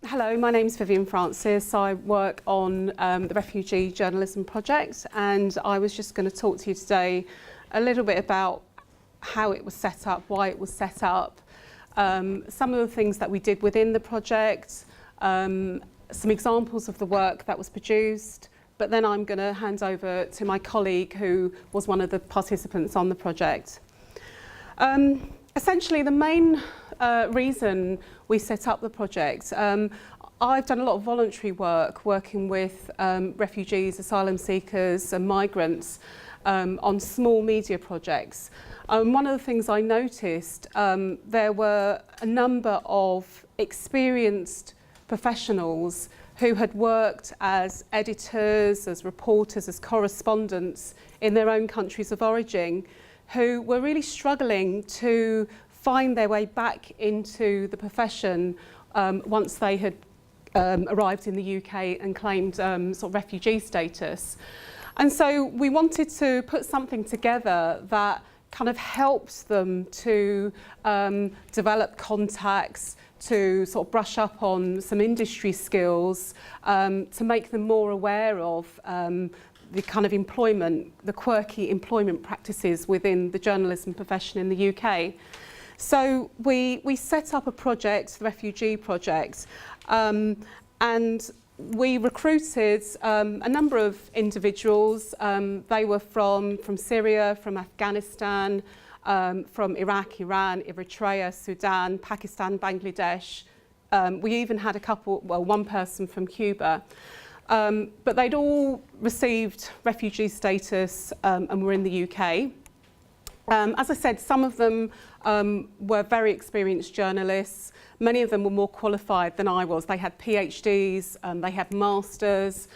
Hello, my name's Vivienne Francis. I work on the Refugee Journalism Project, and I was just going to talk to you today a little bit about how it was set up, why it was set up, some of the things that we did within the project, some examples of the work that was produced, but then I'm going to hand over to my colleague who was one of the participants on the project. Essentially, the main reason we set up the project, I've done a lot of voluntary work working with refugees, asylum seekers and migrants on small media projects. One of the things I noticed, there were a number of experienced professionals who had worked as editors, as reporters, as correspondents in their own countries of origin, who were really struggling to find their way back into the profession once they had arrived in the UK and claimed sort of refugee status. And so we wanted to put something together that kind of helped them to develop contacts, to sort of brush up on some industry skills, to make them more aware of the kind of employment, the quirky employment practices within the journalism profession in the UK. So we set up a project, the Refugee Project, and we recruited a number of individuals. They were from Syria, from Afghanistan, from Iraq, Iran, Eritrea, Sudan, Pakistan, Bangladesh. We even had one person from Cuba. But they'd all received refugee status and were in the UK. As I said, some of them were very experienced journalists. Many of them were more qualified than I was. They had PhDs, they had masters.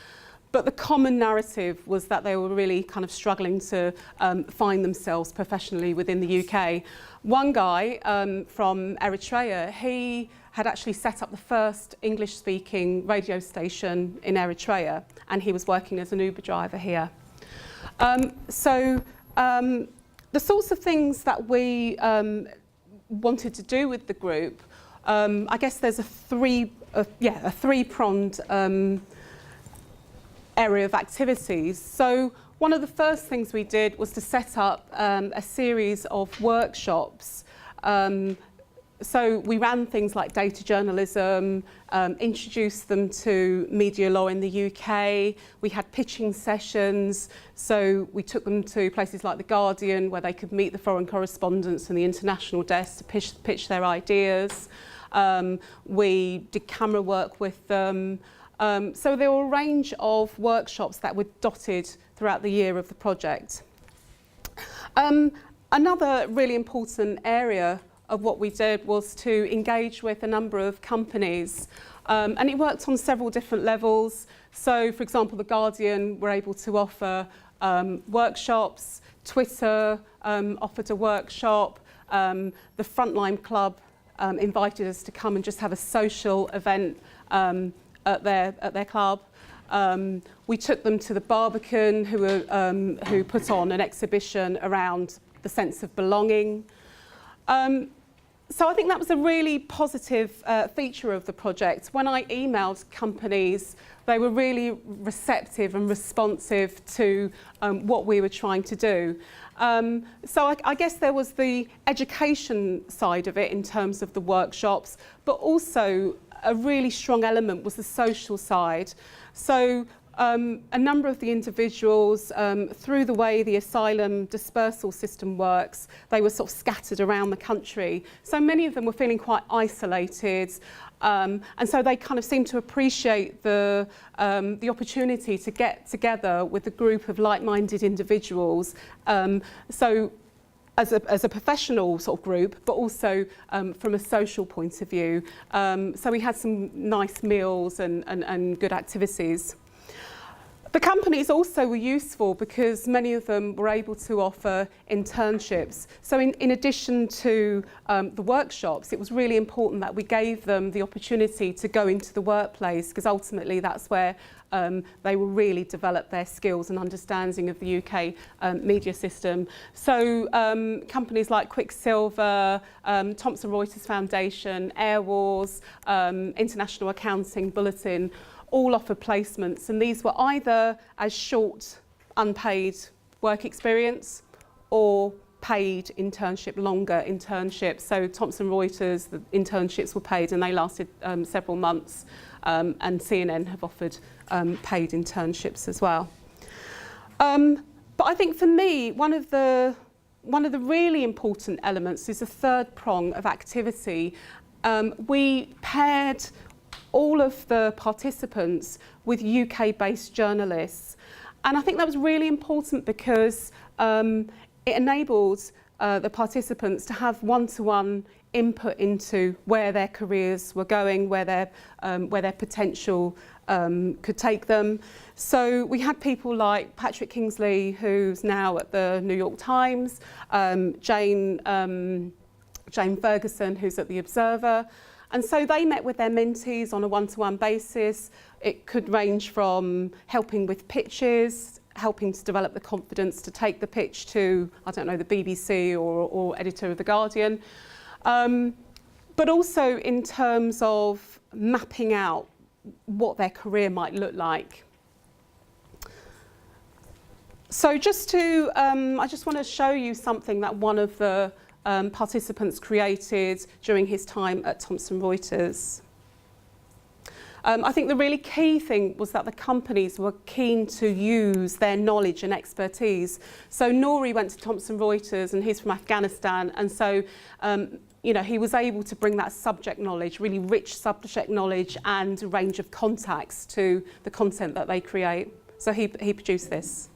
But the common narrative was that they were really kind of struggling to find themselves professionally within the UK. One guy from Eritrea, he had actually set up the first English-speaking radio station in Eritrea, and he was working as an Uber driver here. The sorts of things that we wanted to do with the group, I guess there's a three-pronged area of activities. So one of the first things we did was to set up a series of workshops. So we ran things like data journalism, introduced them to media law in the UK. We had pitching sessions, so we took them to places like The Guardian, where they could meet the foreign correspondents and the international desk to pitch their ideas. We did camera work with them. So there were a range of workshops that were dotted throughout the year of the project. Another really important area of what we did was to engage with a number of companies, and it worked on several different levels. So, for example, The Guardian were able to offer workshops. Twitter offered a workshop. The Frontline Club invited us to come and just have a social event at their club. We took them to the Barbican, who put on an exhibition around the sense of belonging. So I think that was a really positive feature of the project. When I emailed companies, they were really receptive and responsive to what we were trying to do. So I guess there was the education side of it in terms of the workshops, but also a really strong element was the social side. So a number of the individuals, through the way the asylum dispersal system works, they were sort of scattered around the country. So many of them were feeling quite isolated, and so they kind of seemed to appreciate the opportunity to get together with a group of like-minded individuals. So as a professional sort of group, but also from a social point of view. So we had some nice meals and good activities. The companies also were useful because many of them were able to offer internships. So in addition to the workshops, it was really important that we gave them the opportunity to go into the workplace, because ultimately that's where they will really develop their skills and understanding of the UK media system. So companies like Quicksilver, Thomson Reuters Foundation, Air Wars, International Accounting Bulletin, all offer placements, and these were either as short, unpaid work experience or paid internship, longer internships. So Thomson Reuters, the internships were paid and they lasted several months, and CNN have offered paid internships as well. But I think for me, one of the really important elements is the third prong of activity. We paired all of the participants with UK-based journalists. And I think that was really important because it enabled the participants to have one-to-one input into where their careers were going, where their potential could take them. So we had people like Patrick Kingsley, who's now at the New York Times, Jane Ferguson, who's at the Observer. And so they met with their mentees on a one-to-one basis. It could range from helping with pitches, helping to develop the confidence to take the pitch to, I don't know, the BBC or editor of The Guardian. But also in terms of mapping out what their career might look like. So I just want to show you something that one of the participants created during his time at Thomson Reuters. I think the really key thing was that the companies were keen to use their knowledge and expertise. So Nouri went to Thomson Reuters and he's from Afghanistan, and so you know, he was able to bring that subject knowledge, really rich subject knowledge, and a range of contacts to the content that they create. So he produced this.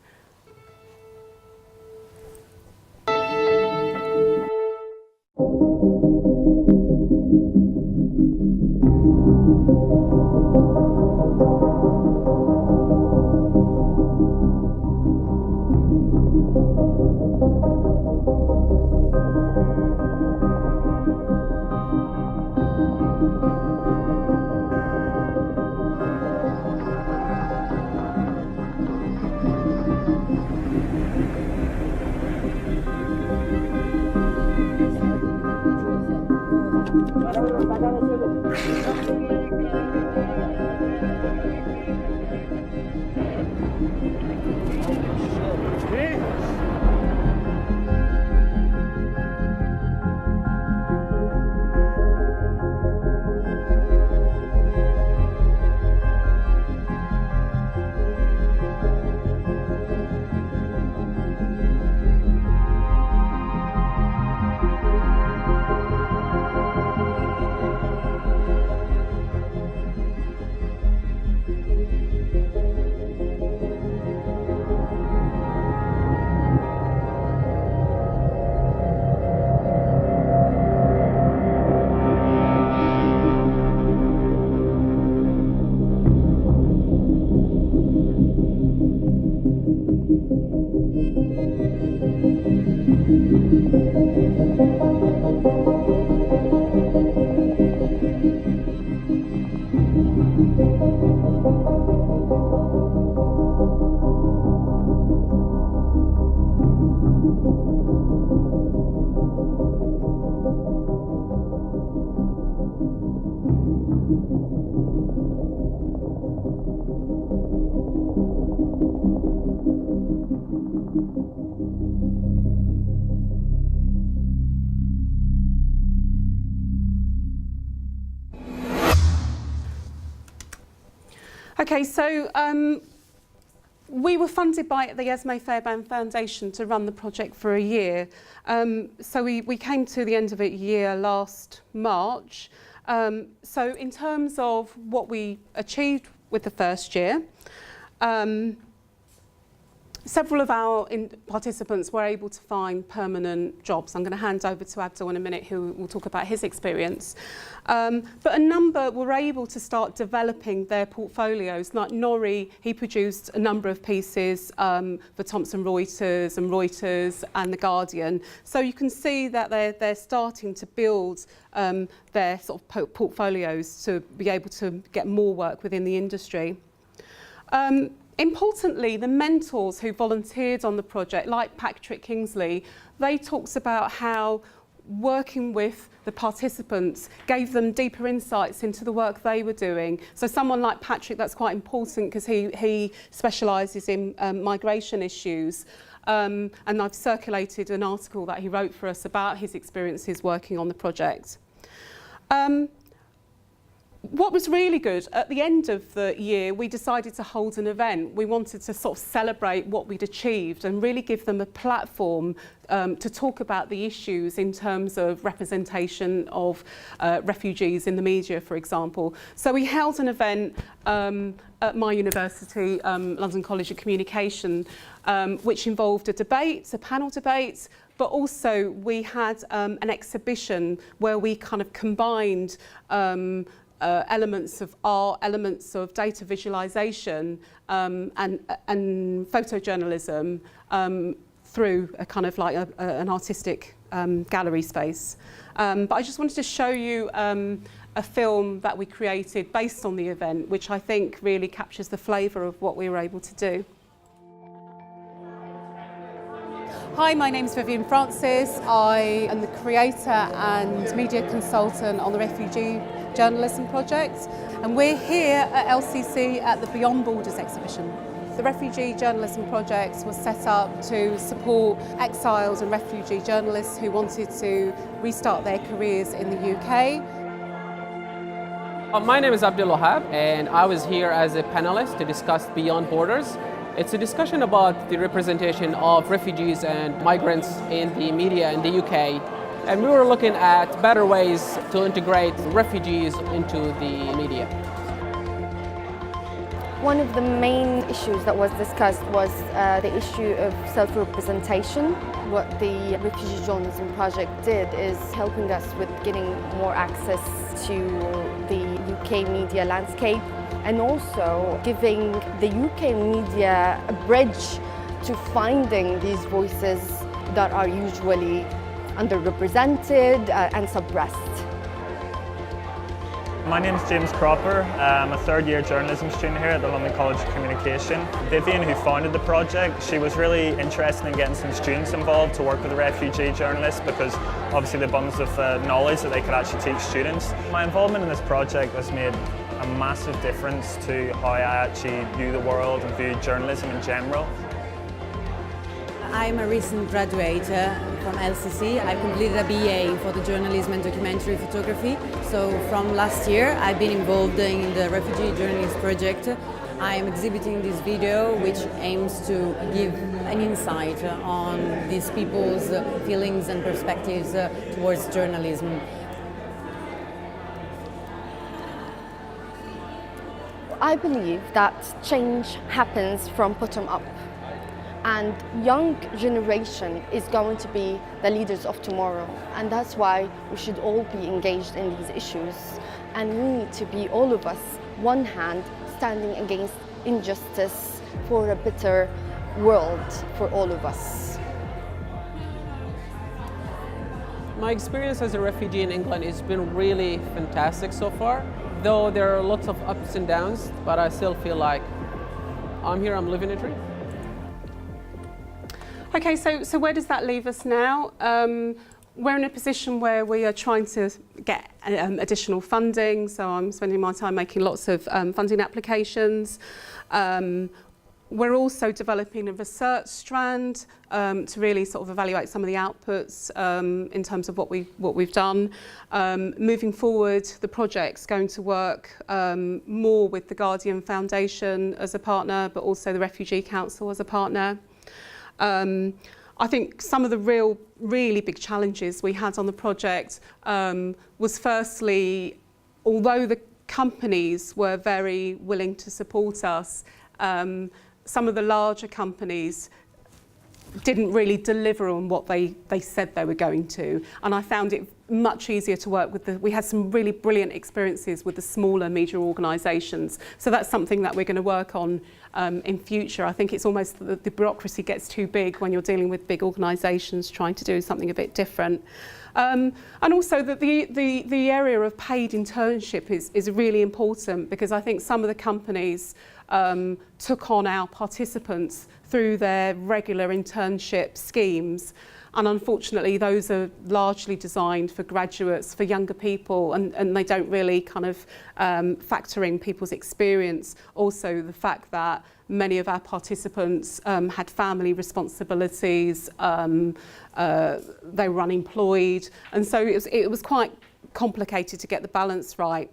Okay, so we were funded by the Esme Fairbairn Foundation to run the project for a year. So we came to the end of a year last March. So in terms of what we achieved with the first year, several of our participants were able to find permanent jobs. I'm going to hand over to Abdul in a minute, who will talk about his experience. But a number were able to start developing their portfolios. Like Nori, he produced a number of pieces for Thomson Reuters and The Guardian. So you can see that they're starting to build their sort of portfolios to be able to get more work within the industry. Importantly, the mentors who volunteered on the project, like Patrick Kingsley, they talked about how working with the participants gave them deeper insights into the work they were doing. So someone like Patrick, that's quite important because he specialises in migration issues. And I've circulated an article that he wrote for us about his experiences working on the project. What was really good, at the end of the year, we decided to hold an event. We wanted to sort of celebrate what we'd achieved and really give them a platform to talk about the issues in terms of representation of refugees in the media, for example. So we held an event at my university, London College of Communication, which involved a panel debate, but also we had an exhibition where we kind of combined elements of art, elements of data visualization and photojournalism through a kind of like an artistic gallery space. But I just wanted to show you a film that we created based on the event, which I think really captures the flavour of what we were able to do. Hi, my name's Vivienne Francis. I am the creator and media consultant on the Refugee Journalism Project, and we're here at LCC at the Beyond Borders exhibition. The Refugee Journalism Project was set up to support exiled and refugee journalists who wanted to restart their careers in the UK. My name is Abdulwahab, and I was here as a panelist to discuss Beyond Borders. It's a discussion about the representation of refugees and migrants in the media in the UK. And we were looking at better ways to integrate refugees into the media. One of the main issues that was discussed was the issue of self-representation. What the Refugee Journalism Project did is helping us with getting more access to the UK media landscape, and also giving the UK media a bridge to finding these voices that are usually underrepresented and suppressed. My name is James Cropper. I'm a third-year journalism student here at the London College of Communication. Vivienne, who founded the project, she was really interested in getting some students involved to work with refugee journalists because obviously the abundance of knowledge that they could actually teach students. My involvement in this project has made a massive difference to how I actually view the world and view journalism in general. I'm a recent graduate from LCC. I completed a BA for the journalism and documentary photography. So from last year I've been involved in the Refugee Journalism Project. I am exhibiting this video which aims to give an insight on these people's feelings and perspectives towards journalism. I believe that change happens from bottom up, and young generation is going to be the leaders of tomorrow, and that's why we should all be engaged in these issues, and we need to be, all of us, one hand standing against injustice for a better world for all of us. My experience as a refugee in England has been really fantastic so far. Though there are lots of ups and downs, but I still feel like I'm here, I'm living a dream. Okay, so where does that leave us now? We're in a position where we are trying to get additional funding, so I'm spending my time making lots of funding applications. We're also developing a research strand to really sort of evaluate some of the outputs in terms of what we've done. Moving forward, the project's going to work more with the Guardian Foundation as a partner, but also the Refugee Council as a partner. I think some of the really big challenges we had on the project was firstly, although the companies were very willing to support us, some of the larger companies didn't really deliver on what they said they were going to. And I found it much easier to work with we had some really brilliant experiences with the smaller media organisations. So that's something that we're going to work on in future. I think it's almost the bureaucracy gets too big when you're dealing with big organisations trying to do something a bit different. And also that the area of paid internship is really important, because I think some of the companies took on our participants through their regular internship schemes, and unfortunately those are largely designed for graduates, for younger people, and they don't really kind of factor in people's experience. Also the fact that many of our participants had family responsibilities, they were unemployed, and so it was quite complicated to get the balance right.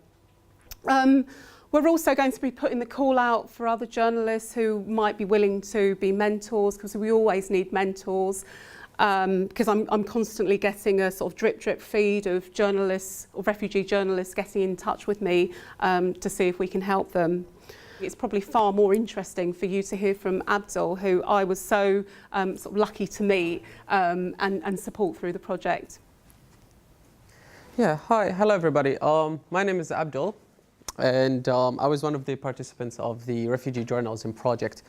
We're also going to be putting the call out for other journalists who might be willing to be mentors, because we always need mentors. Because I'm constantly getting a sort of drip feed of journalists or refugee journalists getting in touch with me to see if we can help them. It's probably far more interesting for you to hear from Abdul, who I was so sort of lucky to meet and support through the project. Yeah, hello everybody. My name is Abdul, and I was one of the participants of the Refugee Journalism Project.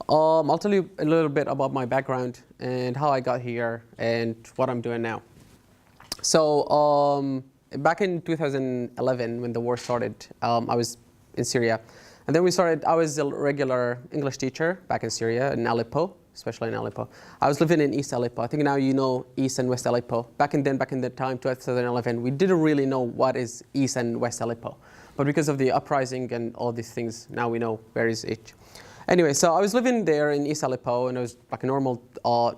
I'll tell you a little bit about my background and how I got here and what I'm doing now. So back in 2011, when the war started, I was in Syria. And then I was a regular English teacher back in Syria, in Aleppo, especially in Aleppo. I was living in East Aleppo. I think now you know East and West Aleppo. Back in the time, 2011, we didn't really know what is East and West Aleppo. But because of the uprising and all these things, now we know where is each. Anyway, so I was living there in East Aleppo, and I was like a normal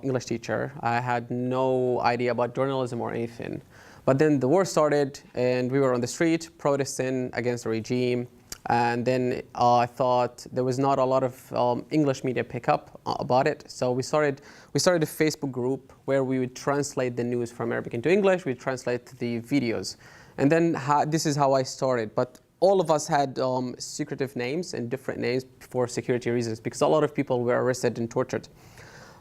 English teacher. I had no idea about journalism or anything. But then the war started, and we were on the street protesting against the regime. And then I thought there was not a lot of English media pick up about it. So we started a Facebook group where we would translate the news from Arabic into English. We'd translate the videos. And then this is how I started. But all of us had secretive names and different names for security reasons, because a lot of people were arrested and tortured.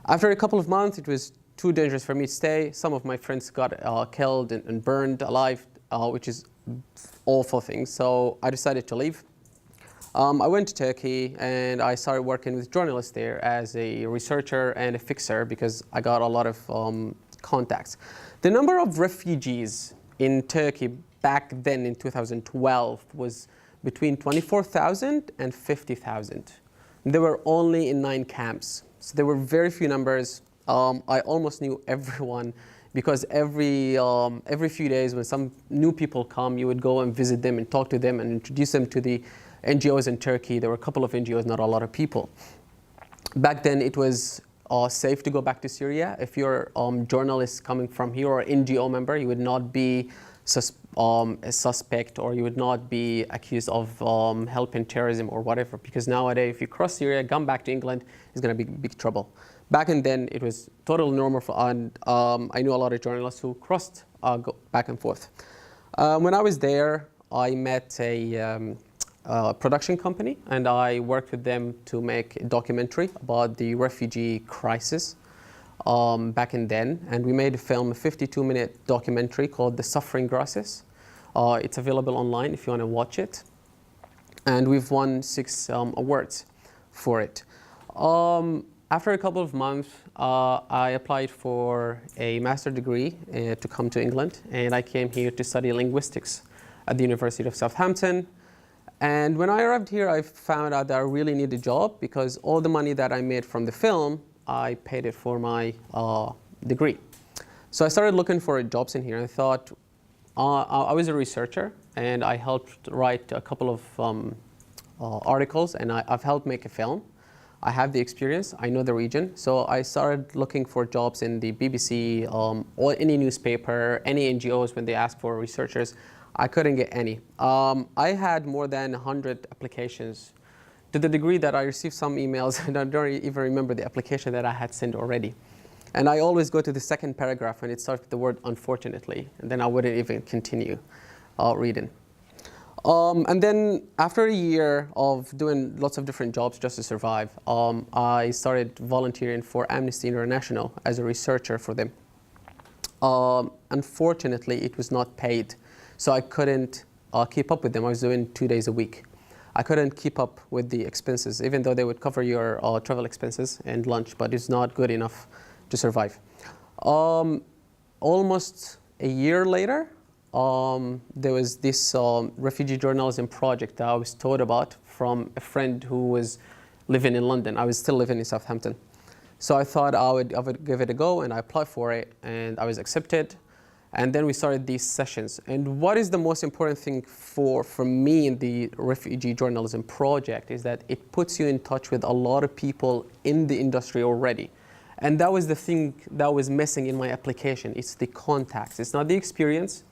After a couple of months, it was too dangerous for me to stay. Some of my friends got killed and burned alive, which is awful thing. So I decided to leave. I went to Turkey, and I started working with journalists there as a researcher and a fixer, because I got a lot of contacts. The number of refugees in Turkey back then in 2012 was between 24,000 and 50,000. They were only in 9 camps. So there were very few numbers. I almost knew everyone, because every few days when some new people come, you would go and visit them and talk to them and introduce them to the NGOs in Turkey. There were a couple of NGOs, not a lot of people. Back then it was safe to go back to Syria. If you're a journalist coming from here or an NGO member, you would not be a suspect, or you would not be accused of helping terrorism or whatever, because nowadays if you cross Syria, come back to England, it's going to be big trouble. Back in then, it was totally normal, and I knew a lot of journalists who crossed back and forth. When I was there, I met a production company, and I worked with them to make a documentary about the refugee crisis back in then, and we made a film, a 52-minute documentary called The Suffering Grasses. It's available online if you want to watch it, and we've won 6 awards for it. After a couple of months, I applied for a master's degree to come to England, and I came here to study linguistics at the University of Southampton. And when I arrived here, I found out that I really need a job, because all the money that I made from the film, I paid it for my degree. So I started looking for jobs in here, and I thought, I was a researcher, and I helped write a couple of articles, and I've helped make a film. I have the experience, I know the region, so I started looking for jobs in the BBC, or any newspaper, any NGOs when they ask for researchers. I couldn't get any. I had more than 100 applications, to the degree that I received some emails and I don't even remember the application that I had sent already. And I always go to the second paragraph when it starts with the word unfortunately, and then I wouldn't even continue reading. And then after a year of doing lots of different jobs just to survive, I started volunteering for Amnesty International as a researcher for them. Unfortunately, it was not paid, so I couldn't keep up with them. I was doing 2 days a week. I couldn't keep up with the expenses, even though they would cover your travel expenses and lunch, but it's not good enough to survive. Almost a year later, there was this Refugee Journalism Project that I was told about from a friend who was living in London. I was still living in Southampton. So I thought I would give it a go, and I applied for it, and I was accepted. And then we started these sessions. And what is the most important thing for me in the Refugee Journalism Project is that it puts you in touch with a lot of people in the industry already. And that was the thing that was missing in my application. It's the contacts. It's not the experience.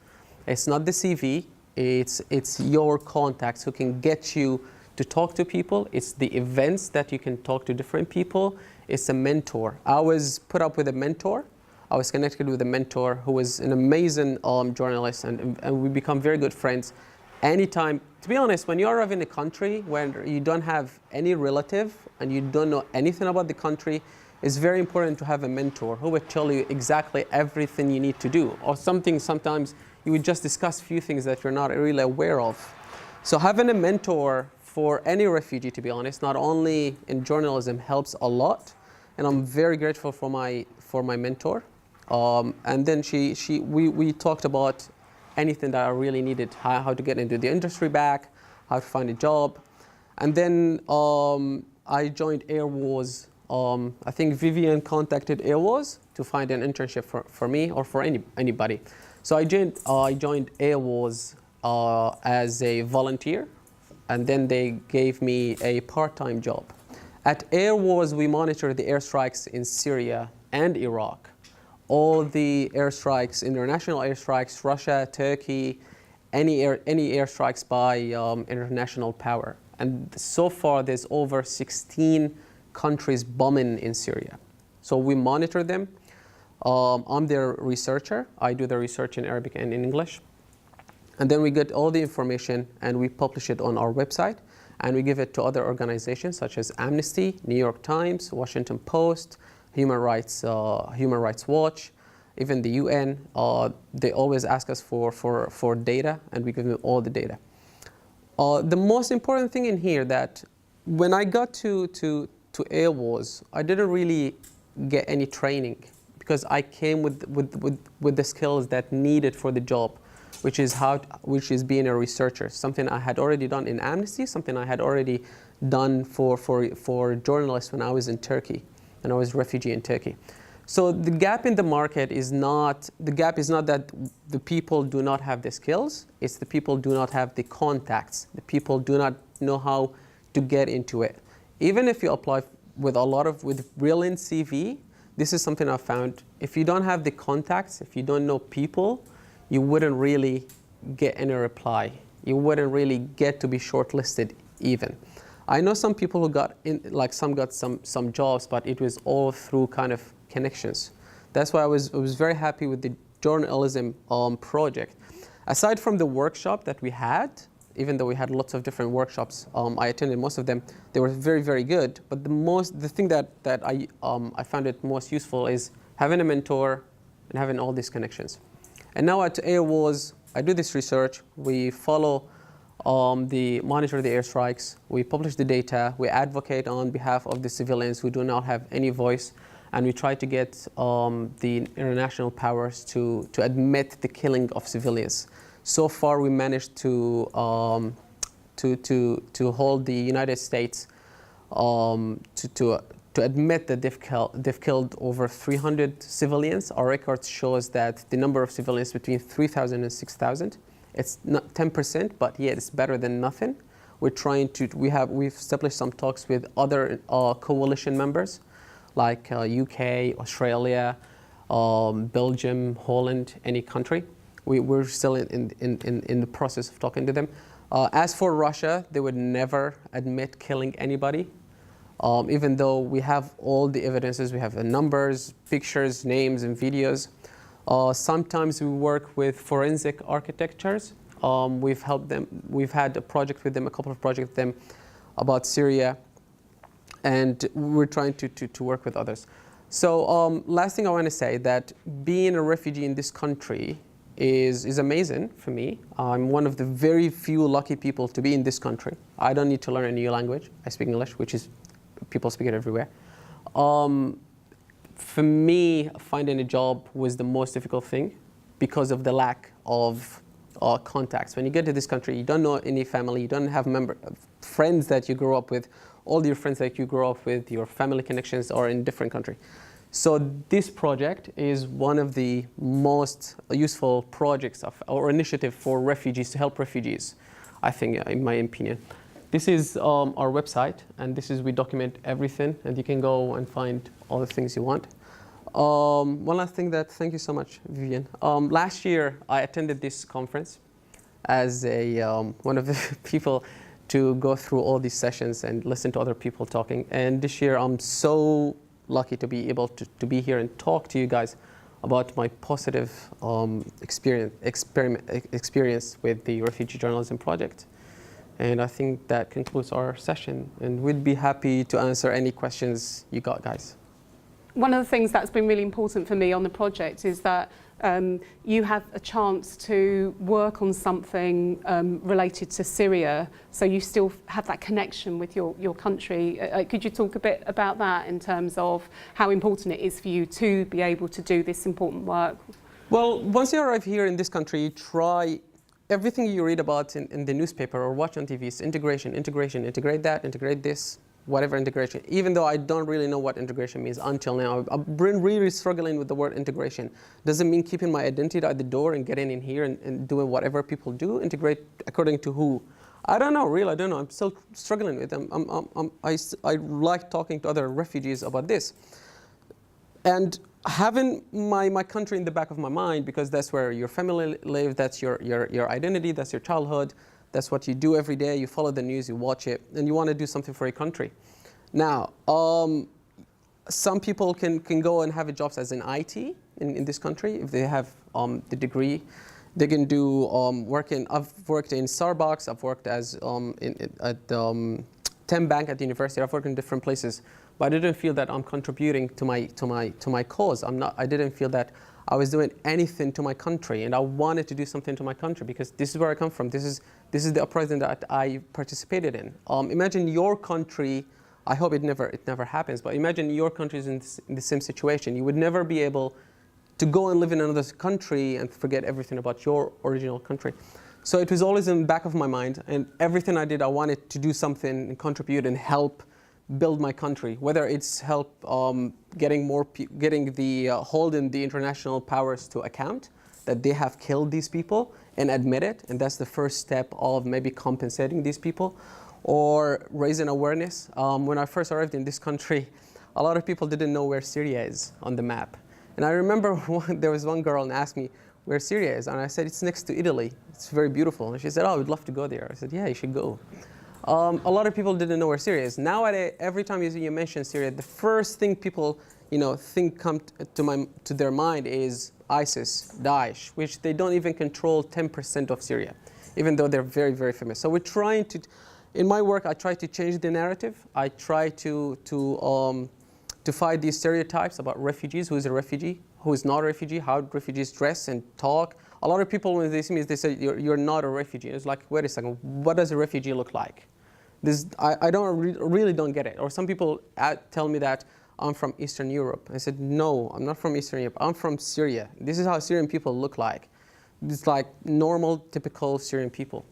It's not the CV. It's your contacts who can get you to talk to people. It's the events that you can talk to different people. It's a mentor. I was put up with a mentor. I was connected with a mentor who was an amazing journalist, and we become very good friends. Anytime, to be honest, when you arrive in a country where you don't have any relative and you don't know anything about the country, it's very important to have a mentor who would tell you exactly everything you need to do, or sometimes you would just discuss a few things that you're not really aware of. So having a mentor for any refugee, to be honest, not only in journalism, helps a lot, and I'm very grateful for my mentor. And then we talked about anything that I really needed, how to get into the industry back, how to find a job. And then I joined Air Wars. I think Vivienne contacted Air Wars to find an internship for me or for anybody. So I joined Air Wars as a volunteer, and then they gave me a part-time job. At Air Wars, we monitor the airstrikes in Syria and Iraq. All the airstrikes, international airstrikes, Russia, Turkey, any airstrikes by international power. And so far, there's over 16 countries bombing in Syria. So we monitor them. I'm their researcher. I do the research in Arabic and in English. And then we get all the information and we publish it on our website, and we give it to other organizations such as Amnesty, New York Times, Washington Post, Human Rights Watch, even the UN. They always ask us for data, and we give them all the data. The most important thing in here that when I got to Air Wars, I didn't really get any training because I came with the skills that needed for the job, which is being a researcher, something I had already done in Amnesty, something I had already done for journalists when I was in Turkey, and I was a refugee in Turkey. So the gap in the market is not that the people do not have the skills, it's the people do not have the contacts. The people do not know how to get into it. Even if you apply with brilliant CV, this is something I found. If you don't have the contacts, if you don't know people, you wouldn't really get any reply. You wouldn't really get to be shortlisted even. I know some people who got in, like some got some jobs, but it was all through kind of connections. That's why I was very happy with the journalism project. Aside from the workshop that we had, even though we had lots of different workshops, I attended most of them. They were very, very good. But the thing that I found it most useful is having a mentor and having all these connections. And now at Air Wars, I do this research. We follow monitor the airstrikes. We publish the data. We advocate on behalf of the civilians who do not have any voice. And we try to get the international powers to admit the killing of civilians. So far, we managed to hold the United States to admit that they've killed over 300 civilians. Our record shows that the number of civilians between 3,000 and 6,000. It's not 10%, but yeah, it's better than nothing. We've established some talks with other coalition members, like UK, Australia, Belgium, Holland, any country. We're still in the process of talking to them. As for Russia, they would never admit killing anybody. Even though we have all the evidences, we have the numbers, pictures, names, and videos. Sometimes we work with forensic architectures. We've helped them. We've had a project with them, a couple of projects with them about Syria, and we're trying to work with others. So last thing I want to say, that being a refugee in this country is amazing for me. I'm one of the very few lucky people to be in this country. I don't need to learn a new language. I speak English, which is, people speak it everywhere. For me, finding a job was the most difficult thing because of the lack of contacts. When you get to this country, you don't know any family, you don't have friends that you grew up with. All your friends that you grew up with, your family connections are in different country. So this project is one of the most useful projects or initiative for refugees, to help refugees, I think, in my opinion. This is our website, and this is, we document everything, and you can go and find all the things you want. One last thing, thank you so much, Vivienne. Last year, I attended this conference as one of the people to go through all these sessions and listen to other people talking. And this year, I'm so lucky to be able to be here and talk to you guys about my positive experience with the Refugee Journalism Project. And I think that concludes our session, and we'd be happy to answer any questions you got, guys. One of the things that's been really important for me on the project is that you have a chance to work on something related to Syria, so you still have that connection with your country. Could you talk a bit about that in terms of how important it is for you to be able to do this important work? Well, once you arrive here in this country, try everything you read about in the newspaper or watch on TV is integration, integrate that, integrate this, whatever integration. Even though I don't really know what integration means until now. I've been really struggling with the word integration. Does it mean keeping my identity at the door and getting in here and doing whatever people do? Integrate according to who? I don't know, really, I don't know. I'm still struggling with them. I like talking to other refugees about this. And having my country in the back of my mind, because that's where your family live, that's your identity, that's your childhood, that's what you do every day. You follow the news, you watch it, and you want to do something for your country. Now, some people can go and have jobs as an IT in this country if they have the degree. They can do I've worked in Starbucks. I've worked as at Tem Bank at the university. I've worked in different places, but I didn't feel that I'm contributing to my cause. I didn't feel that I was doing anything to my country, and I wanted to do something to my country because this is where I come from. This is the uprising that I participated in. Imagine your country. I hope it never happens. But imagine your country is in the same situation. You would never be able to go and live in another country and forget everything about your original country. So it was always in the back of my mind, and everything I did, I wanted to do something and contribute and help build my country, whether it's help getting holding the international powers to account that they have killed these people and admit it, and that's the first step of maybe compensating these people, or raising awareness. When I first arrived in this country, a lot of people didn't know where Syria is on the map. And I remember there was one girl and asked me where Syria is, and I said, it's next to Italy. It's very beautiful. And she said, oh, I would love to go there. I said, yeah, you should go. A lot of people didn't know where Syria is. Nowadays, every time you mention Syria, the first thing people come to their mind is ISIS, Daesh, which they don't even control 10% of Syria, even though they're very, very famous. So we're trying to, in my work, I try to change the narrative. I try to fight these stereotypes about refugees, who is a refugee, who is not a refugee, how refugees dress and talk. A lot of people, when they see me, they say, you're not a refugee. It's like, wait a second, what does a refugee look like? I really don't get it. Or some people tell me that I'm from Eastern Europe. I said, no, I'm not from Eastern Europe. I'm from Syria. This is how Syrian people look like. It's like normal, typical Syrian people.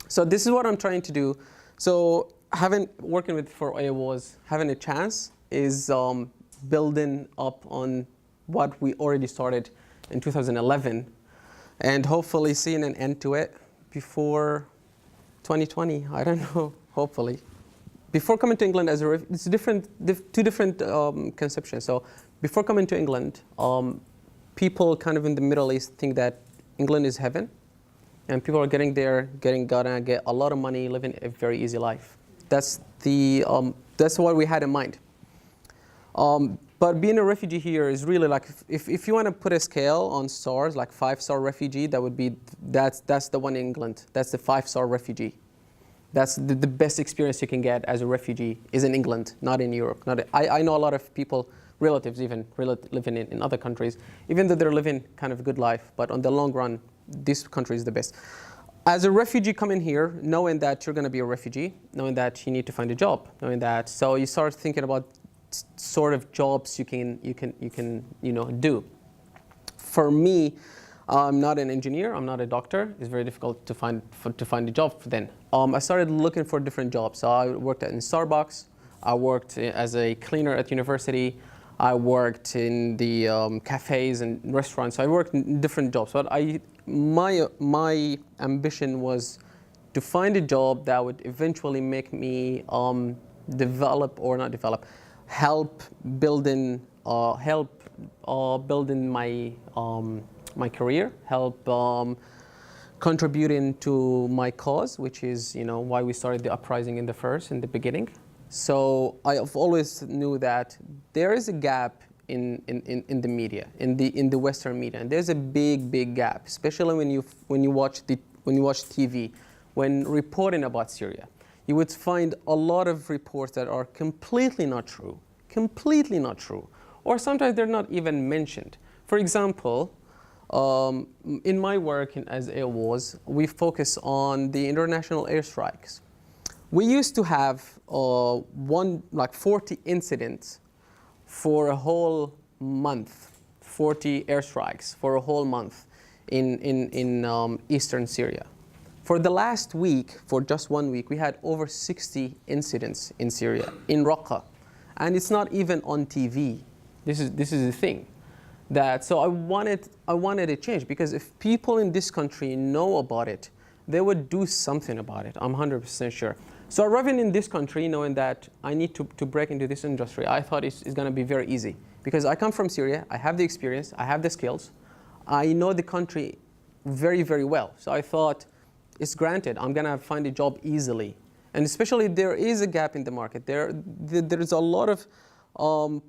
So this is what I'm trying to do. So working with for AWOS, having a chance is building up on what we already started in 2011, and hopefully seeing an end to it before 2020. I don't know. Hopefully, before coming to England it's two different conceptions. So before coming to England, people kind of in the Middle East think that England is heaven, and people are getting there, gonna get a lot of money, living a very easy life. That's what we had in mind. But being a refugee here is really like, if you want to put a scale on stars, like 5-star refugee, that's the one in England. That's the 5-star refugee. That's the best experience you can get as a refugee is in England, not in Europe. I know a lot of people, relatives even, living in other countries, even though they're living kind of a good life, but on the long run, this country is the best. As a refugee coming here, knowing that you're going to be a refugee, knowing that you need to find a job, knowing that, so you start thinking about sort of jobs you can do. For me, I'm not an engineer, I'm not a doctor. It's very difficult to find a job then. I started looking for different jobs. So I worked in Starbucks, I worked as a cleaner at university, I worked in the cafes and restaurants. So I worked in different jobs. But my ambition was to find a job that would eventually make me help building my career, help contributing to my cause, which is why we started the uprising in the beginning. So I've always knew that there is a gap in the media, in the Western media, and there's a big gap, especially when you watch TV, when reporting about Syria. You would find a lot of reports that are completely not true, or sometimes they're not even mentioned. For example, in my work as AWOS, we focus on the international airstrikes. We used to have 40 incidents for a whole month, 40 airstrikes for a whole month in eastern Syria. For the last week, for just 1 week, we had over 60 incidents in Syria, in Raqqa. And it's not even on TV. This is the thing. So I wanted a change, because if people in this country know about it, they would do something about it. I'm 100% sure. So arriving in this country, knowing that I need to break into this industry, I thought it's going to be very easy, because I come from Syria, I have the experience, I have the skills, I know the country very, very well. So I thought, it's granted, I'm going to find a job easily. And especially there is a gap in the market. There's a lot of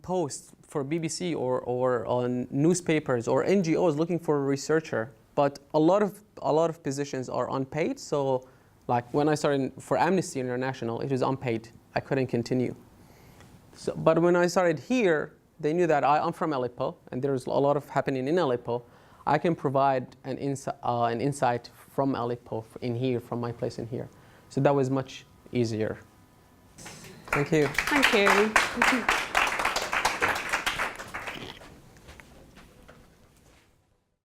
posts for BBC or on newspapers or NGOs looking for a researcher, but a lot of positions are unpaid. So like when I started for Amnesty International, it was unpaid. I couldn't continue. But when I started here, they knew that I'm from Aleppo, and there's a lot of happening in Aleppo. I can provide an insight from Aleppo in here, from my place in here. So that was much easier. Thank you. Thank you.